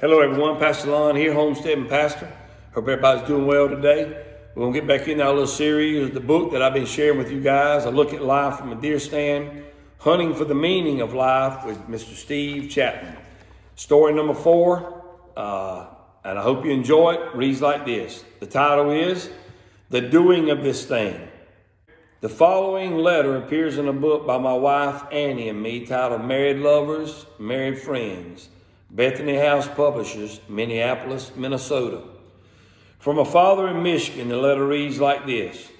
Hello everyone, Pastor Lon here, Homesteading Pastor. Hope everybody's doing well today. We're going to get back into our little series of the book that I've been sharing with you guys. A look at life from a deer stand, hunting for the meaning of life with Mr. Steve Chapman. Story number 4, and I hope you enjoy it, reads like this. The title is, The Doing of This Thing. The following letter appears in a book by my wife Annie and me titled Married Lovers, Married Friends. Bethany House Publishers, Minneapolis, Minnesota. From a father in Michigan, the letter reads like this.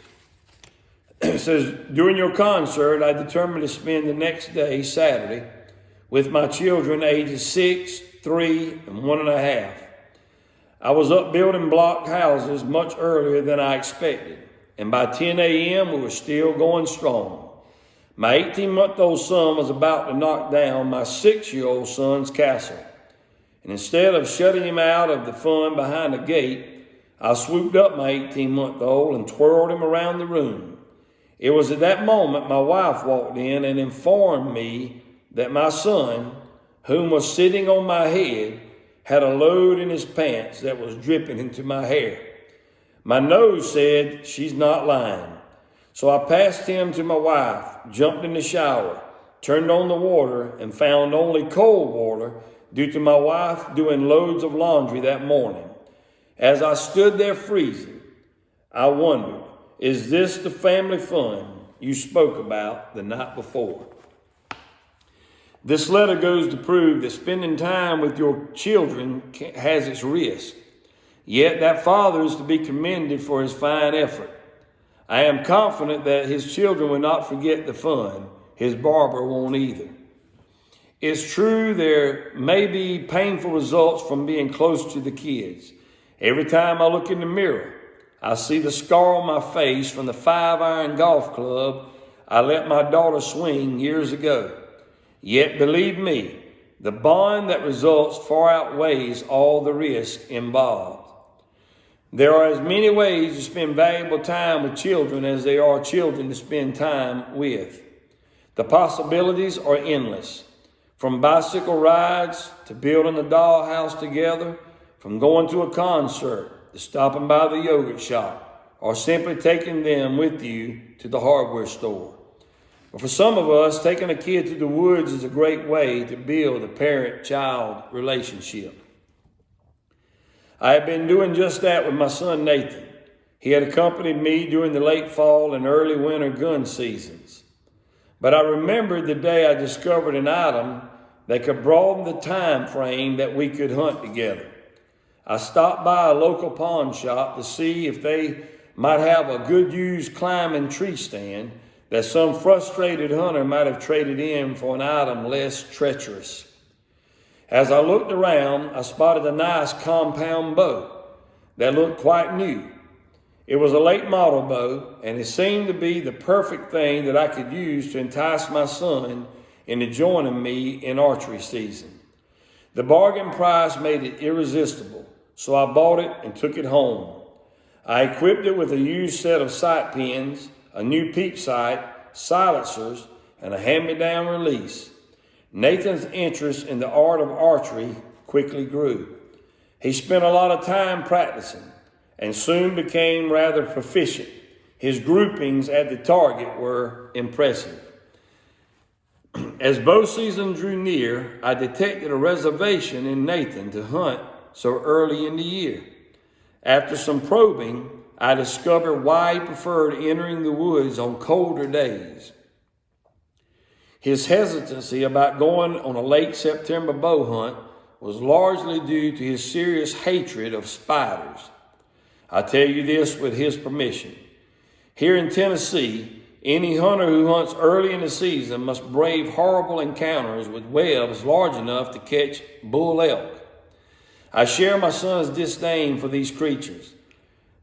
It says, during your concert, I determined to spend the next day, Saturday, with my children ages 6, 3, and 1.5. I was up building block houses much earlier than I expected, and by 10 a.m. we were still going strong. My 18-month-old son was about to knock down my 6-year-old son's castle. And instead of shutting him out of the fun behind the gate, I swooped up my 18-month-old and twirled him around the room. It was at that moment my wife walked in and informed me that my son, whom was sitting on my head, had a load in his pants that was dripping into my hair. My nose said, she's not lying. So I passed him to my wife, jumped in the shower, turned on the water, and found only cold water due to my wife doing loads of laundry that morning. As I stood there freezing, I wondered, is this the family fun you spoke about the night before? This letter goes to prove that spending time with your children has its risk. Yet that father is to be commended for his fine effort. I am confident that his children will not forget the fun. His barber won't either. It's true there may be painful results from being close to the kids. Every time I look in the mirror, I see the scar on my face from the 5-iron golf club I let my daughter swing years ago. Yet believe me, the bond that results far outweighs all the risk involved. There are as many ways to spend valuable time with children as there are children to spend time with. The possibilities are endless. From bicycle rides to building a dollhouse together, from going to a concert to stopping by the yogurt shop, or simply taking them with you to the hardware store. But for some of us, taking a kid to the woods is a great way to build a parent-child relationship. I have been doing just that with my son Nathan. He had accompanied me during the late fall and early winter gun seasons. But I remembered the day I discovered an item that could broaden the time frame that we could hunt together. I stopped by a local pawn shop to see if they might have a good used climbing tree stand that some frustrated hunter might have traded in for an item less treacherous. As I looked around, I spotted a nice compound bow that looked quite new. It was a late model bow, and it seemed to be the perfect thing that I could use to entice my son into joining me in archery season. The bargain price made it irresistible, so I bought it and took it home. I equipped it with a used set of sight pins, a new peep sight, silencers, and a hand-me-down release. Nathan's interest in the art of archery quickly grew. He spent a lot of time practicing and soon became rather proficient. His groupings at the target were impressive. As bow season drew near, I detected a reservation in Nathan to hunt so early in the year. After some probing, I discovered why he preferred entering the woods on colder days. His hesitancy about going on a late September bow hunt was largely due to his serious hatred of spiders. I tell you this with his permission. Here in Tennessee, any hunter who hunts early in the season must brave horrible encounters with webs large enough to catch bull elk. I share my son's disdain for these creatures.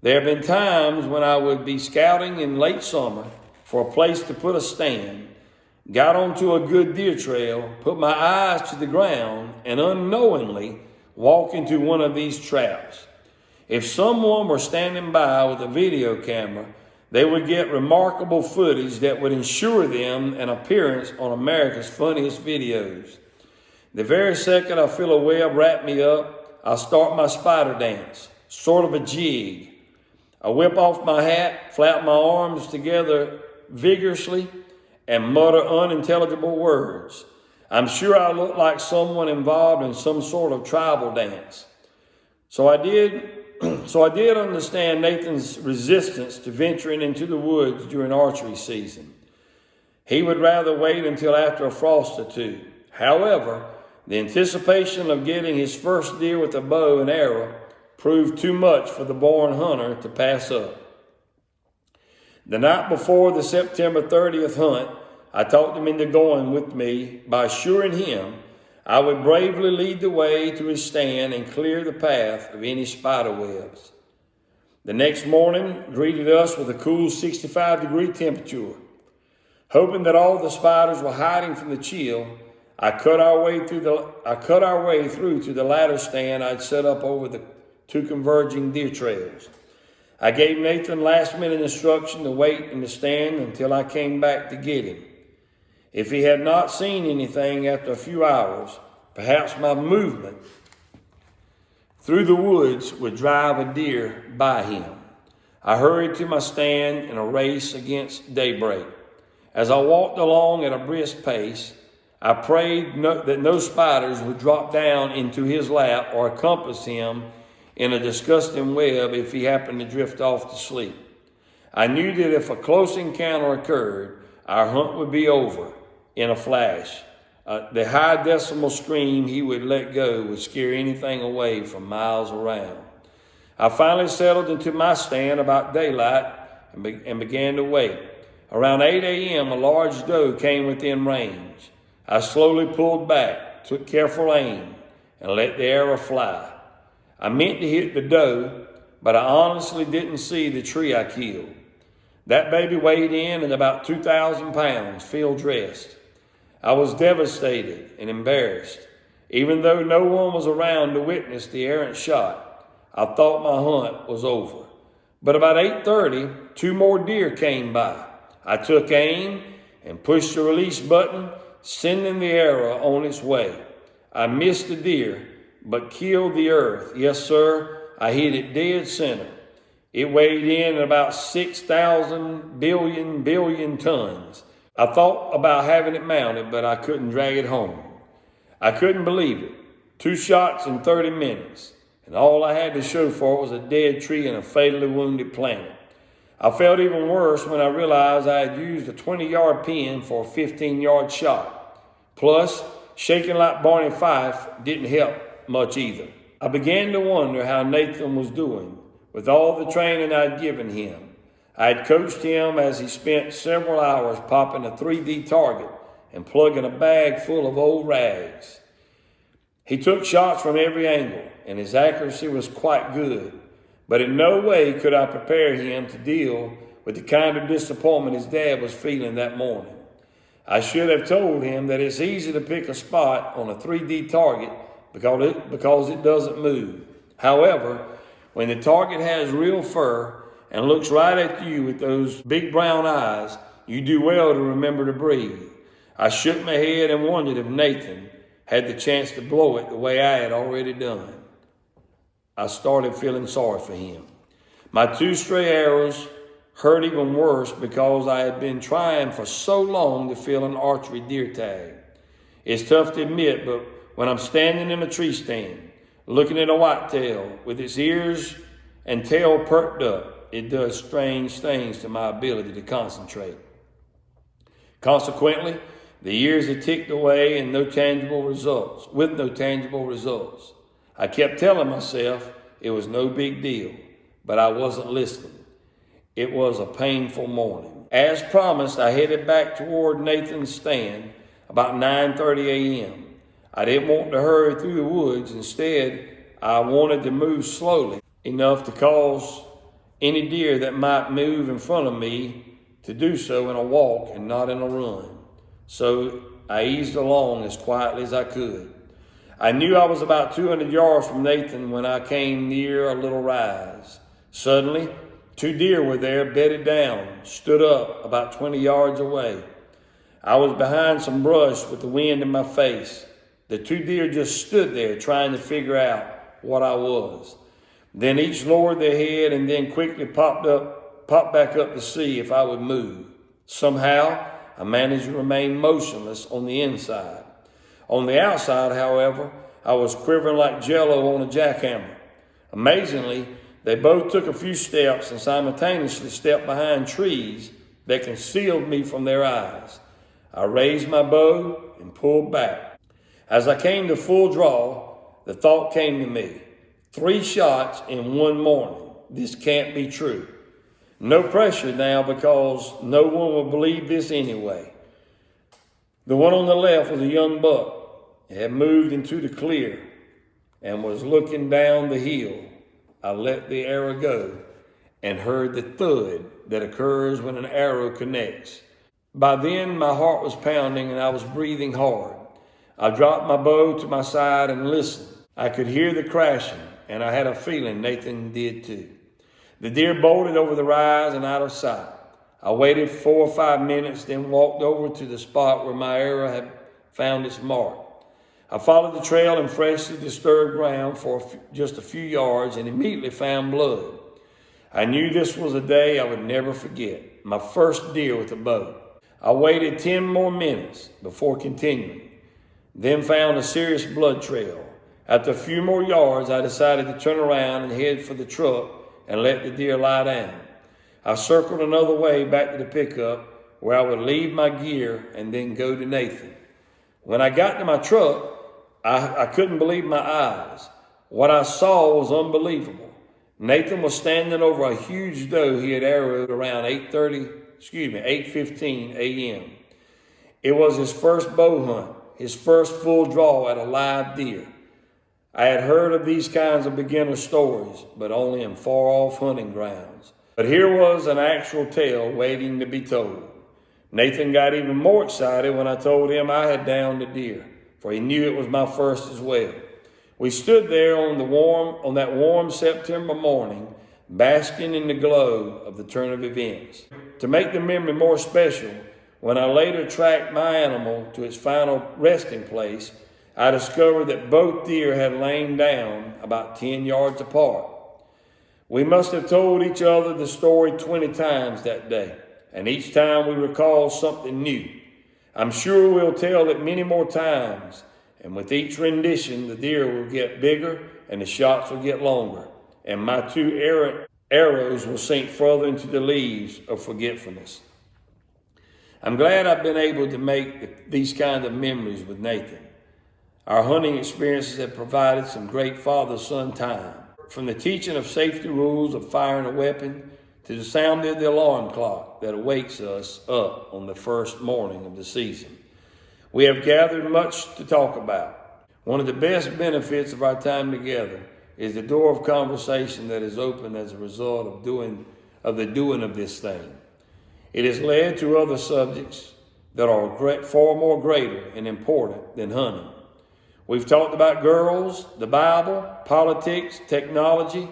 There have been times when I would be scouting in late summer for a place to put a stand, got onto a good deer trail, put my eyes to the ground, and unknowingly walk into one of these traps. If someone were standing by with a video camera, they would get remarkable footage that would ensure them an appearance on America's Funniest Videos. The very second I feel a web wrap me up, I start my spider dance, sort of a jig. I whip off my hat, flap my arms together vigorously, and mutter unintelligible words. I'm sure I look like someone involved in some sort of tribal dance. So I did understand Nathan's resistance to venturing into the woods during archery season. He would rather wait until after a frost or two. However, the anticipation of getting his first deer with a bow and arrow proved too much for the born hunter to pass up. The night before the September 30th hunt, I talked him into going with me by assuring him I would bravely lead the way to his stand and clear the path of any spider webs. The next morning greeted us with a cool 65-degree temperature. Hoping that all the spiders were hiding from the chill, I cut our way through to the ladder stand I'd set up over the two converging deer trails. I gave Nathan last-minute instruction to wait in the stand until I came back to get him. If he had not seen anything after a few hours, perhaps my movement through the woods would drive a deer by him. I hurried to my stand in a race against daybreak. As I walked along at a brisk pace, I prayed that no spiders would drop down into his lap or encompass him in a disgusting web if he happened to drift off to sleep. I knew that if a close encounter occurred, our hunt would be over in a flash. The high decimal scream he would let go would scare anything away from miles around. I finally settled into my stand about daylight and began to wait. Around 8 a.m., a large doe came within range. I slowly pulled back, took careful aim, and let the arrow fly. I meant to hit the doe, but I honestly didn't see the tree I killed. That baby weighed in at about 2,000 pounds, field dressed. I was devastated and embarrassed. Even though no one was around to witness the errant shot, I thought my hunt was over. But about 8:30, 2 more deer came by. I took aim and pushed the release button, sending the arrow on its way. I missed the deer, but killed the earth. Yes, sir, I hit it dead center. It weighed in at about 6,000 billion tons. I thought about having it mounted, but I couldn't drag it home. I couldn't believe it. 2 shots in 30 minutes, and all I had to show for it was a dead tree and a fatally wounded plant. I felt even worse when I realized I had used a 20-yard pin for a 15-yard shot. Plus, shaking like Barney Fife didn't help much either. I began to wonder how Nathan was doing with all the training I'd given him. I had coached him as he spent several hours popping a 3D target and plugging a bag full of old rags. He took shots from every angle, and his accuracy was quite good. But in no way could I prepare him to deal with the kind of disappointment his dad was feeling that morning. I should have told him that it's easy to pick a spot on a 3D target because it doesn't move. However, when the target has real fur and looks right at you with those big brown eyes, you do well to remember to breathe. I shook my head and wondered if Nathan had the chance to blow it the way I had already done. I started feeling sorry for him. My 2 stray arrows hurt even worse because I had been trying for so long to fill an archery deer tag. It's tough to admit, but when I'm standing in a tree stand, looking at a whitetail with its ears and tail perked up, it does strange things to my ability to concentrate. Consequently, the years had ticked away with no tangible results. I kept telling myself it was no big deal, but I wasn't listening. It was a painful morning. As promised, I headed back toward Nathan's stand about 9:30 a.m. I didn't want to hurry through the woods. Instead, I wanted to move slowly, enough to cause any deer that might move in front of me to do so in a walk and not in a run. So I eased along as quietly as I could. I knew I was about 200 yards from Nathan when I came near a little rise. Suddenly, 2 deer were there, bedded down, stood up about 20 yards away. I was behind some brush with the wind in my face. The 2 deer just stood there trying to figure out what I was. Then each lowered their head and then quickly popped back up to see if I would move. Somehow, I managed to remain motionless on the inside. On the outside, however, I was quivering like jello on a jackhammer. Amazingly, they both took a few steps and simultaneously stepped behind trees that concealed me from their eyes. I raised my bow and pulled back. As I came to full draw, the thought came to me, 3 shots in one morning. This can't be true. No pressure now because no one will believe this anyway. The one on the left was a young buck. It had moved into the clear and was looking down the hill. I let the arrow go and heard the thud that occurs when an arrow connects. By then, my heart was pounding and I was breathing hard. I dropped my bow to my side and listened. I could hear the crashing, and I had a feeling Nathan did too. The deer bolted over the rise and out of sight. I waited 4 or 5 minutes, then walked over to the spot where my arrow had found its mark. I followed the trail in freshly disturbed ground for just a few yards and immediately found blood. I knew this was a day I would never forget, my first deer with a bow. I waited 10 more minutes before continuing, then found a serious blood trail. After a few more yards, I decided to turn around and head for the truck and let the deer lie down. I circled another way back to the pickup where I would leave my gear and then go to Nathan. When I got to my truck, I couldn't believe my eyes. What I saw was unbelievable. Nathan was standing over a huge doe he had arrowed around 8:15 a.m. It was his first bow hunt, his first full draw at a live deer. I had heard of these kinds of beginner stories, but only in far-off hunting grounds. But here was an actual tale waiting to be told. Nathan got even more excited when I told him I had downed a deer, for he knew it was my first as well. We stood there on that warm September morning, basking in the glow of the turn of events. To make the memory more special, when I later tracked my animal to its final resting place, I discovered that both deer had lain down about 10 yards apart. We must have told each other the story 20 times that day, and each time we recalled something new. I'm sure we'll tell it many more times, and with each rendition, the deer will get bigger and the shots will get longer, and my 2 arrows will sink further into the leaves of forgetfulness. I'm glad I've been able to make these kinds of memories with Nathan. Our hunting experiences have provided some great father-son time, from the teaching of safety rules of firing a weapon to the sound of the alarm clock that awakes us up on the first morning of the season. We have gathered much to talk about. One of the best benefits of our time together is the door of conversation that is opened as a result of the doing of this thing. It has led to other subjects that are far more greater and important than hunting. We've talked about girls, the Bible, politics, technology,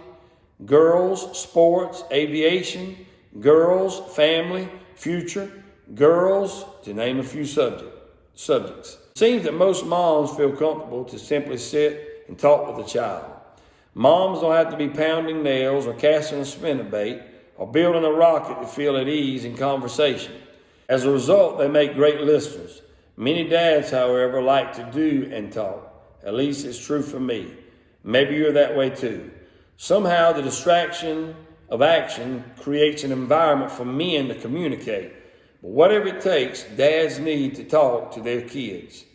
girls, sports, aviation, girls, family, future, girls, to name a few subjects. It seems that most moms feel comfortable to simply sit and talk with a child. Moms don't have to be pounding nails or casting a spinnerbait or building a rocket to feel at ease in conversation. As a result, they make great listeners. Many dads, however, like to do and talk. At least it's true for me. Maybe you're that way too. Somehow the distraction of action creates an environment for men to communicate. But whatever it takes, dads need to talk to their kids.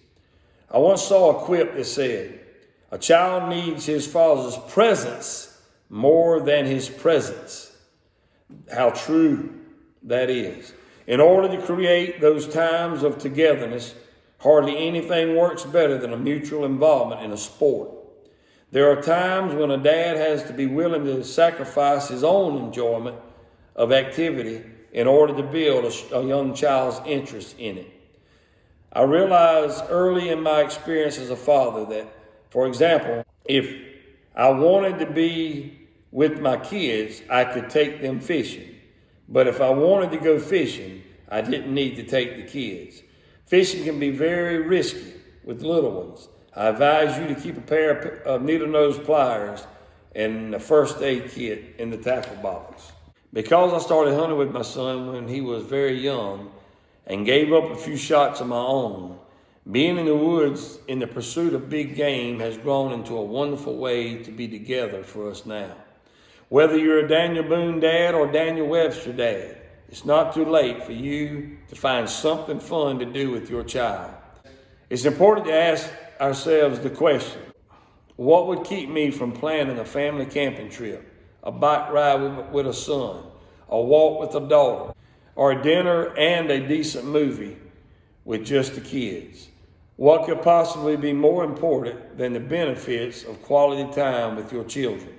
I once saw a quip that said, "A child needs his father's presence more than his presence." How true that is. In order to create those times of togetherness, hardly anything works better than a mutual involvement in a sport. There are times when a dad has to be willing to sacrifice his own enjoyment of activity in order to build a young child's interest in it. I realized early in my experience as a father that, for example, if I wanted to be with my kids, I could take them fishing. But if I wanted to go fishing, I didn't need to take the kids. Fishing can be very risky with little ones. I advise you to keep a pair of needle-nose pliers and a first aid kit in the tackle box. Because I started hunting with my son when he was very young and gave up a few shots of my own, being in the woods in the pursuit of big game has grown into a wonderful way to be together for us now. Whether you're a Daniel Boone dad or Daniel Webster dad, it's not too late for you to find something fun to do with your child. It's important to ask ourselves the question, what would keep me from planning a family camping trip, a bike ride with a son, a walk with a daughter, or a dinner and a decent movie with just the kids? What could possibly be more important than the benefits of quality time with your children?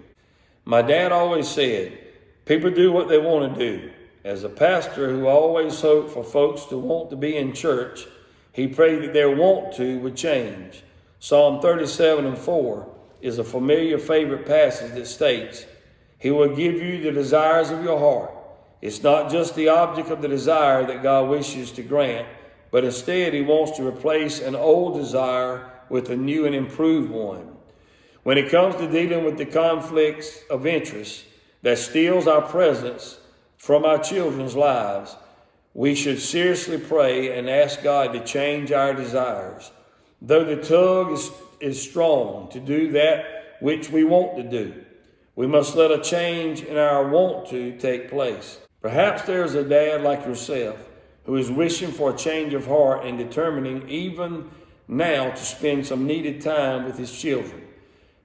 My dad always said, people do what they want to do. As a pastor who always hoped for folks to want to be in church, he prayed that their want to would change. Psalm 37:4 is a familiar favorite passage that states, He will give you the desires of your heart. It's not just the object of the desire that God wishes to grant, but instead He wants to replace an old desire with a new and improved one. When it comes to dealing with the conflicts of interest that steals our presence from our children's lives, we should seriously pray and ask God to change our desires. Though the tug is strong to do that which we want to do, we must let a change in our want to take place. Perhaps there's a dad like yourself who is wishing for a change of heart and determining even now to spend some needed time with his children.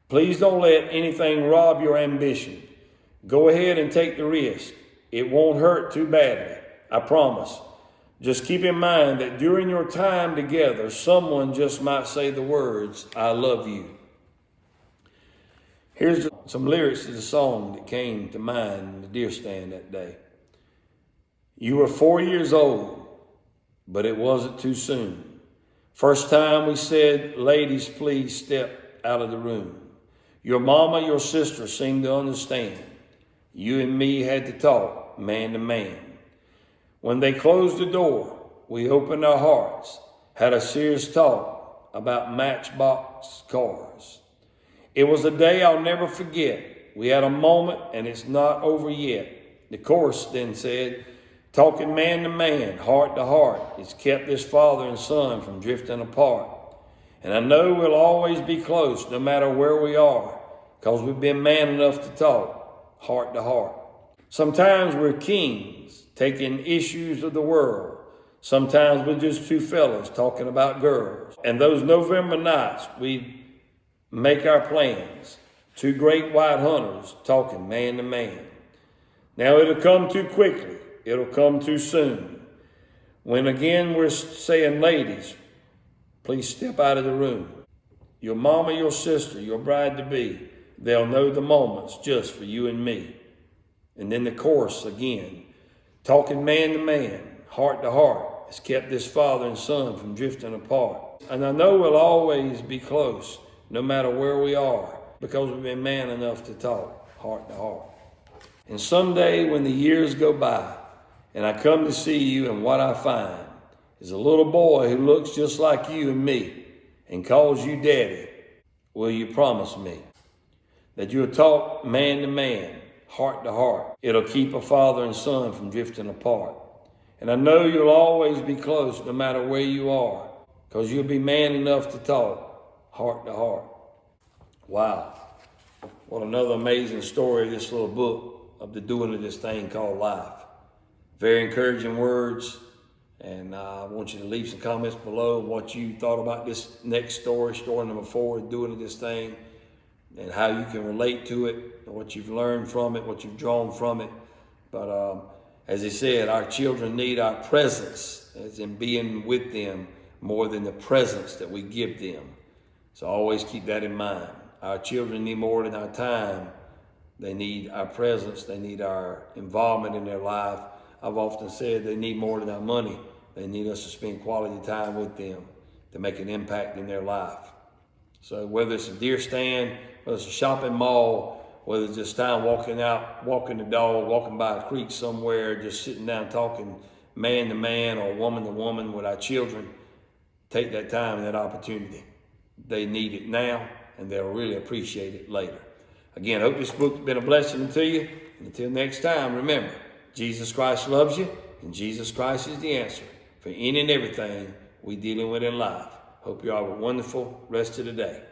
Please don't let anything rob your ambition. Go ahead and take the risk. It won't hurt too badly, I promise. Just keep in mind that during your time together, someone just might say the words, I love you. Here's some lyrics to the song that came to mind in the deer stand that day. You were 4 years old, but it wasn't too soon. First time we said, ladies, please step out of the room. Your mama, your sister seemed to understand. You and me had to talk, man to man. When they closed the door, we opened our hearts, had a serious talk about matchbox cars. It was a day I'll never forget. We had a moment and it's not over yet. The chorus then said, talking man to man, heart to heart, it's kept this father and son from drifting apart. And I know we'll always be close no matter where we are, because we've been man enough to talk, heart to heart. Sometimes we're kings, taking issues of the world. Sometimes we're just two fellas talking about girls. And those November nights, we make our plans. Two great white hunters talking man to man. Now it'll come too quickly. It'll come too soon. When again we're saying, ladies, please step out of the room. Your mama, your sister, your bride-to-be, they'll know the moments just for you and me. And then the chorus again, talking man to man, heart to heart, has kept this father and son from drifting apart. And I know we'll always be close, no matter where we are, because we've been man enough to talk, heart to heart. And someday when the years go by, and I come to see you, and what I find is a little boy who looks just like you and me and calls you daddy, will you promise me that you'll talk man to man, heart to heart? It'll keep a father and son from drifting apart. And I know you'll always be close no matter where you are, because you'll be man enough to talk, heart to heart. Wow. What another amazing story, this little book of the doing of this thing called life. Very encouraging words, and I want you to leave some comments below what you thought about this next story number 4, doing of this thing, and how you can relate to it, and what you've learned from it, what you've drawn from it. But as he said, our children need our presence, as in being with them, more than the presence that we give them. So always keep that in mind. Our children need more than our time. They need our presence. They need our involvement in their life. I've often said they need more than our money. They need us to spend quality time with them to make an impact in their life. So whether it's a deer stand, whether it's a shopping mall, whether it's just time walking out, walking the dog, walking by a creek somewhere, just sitting down talking man to man or woman to woman with our children, take that time and that opportunity. they need it now, and they'll really appreciate it later. Again, I hope this book's been a blessing to you. And until next time, remember, Jesus Christ loves you, and Jesus Christ is the answer for any and everything we're dealing with in life. Hope you all have a wonderful rest of the day.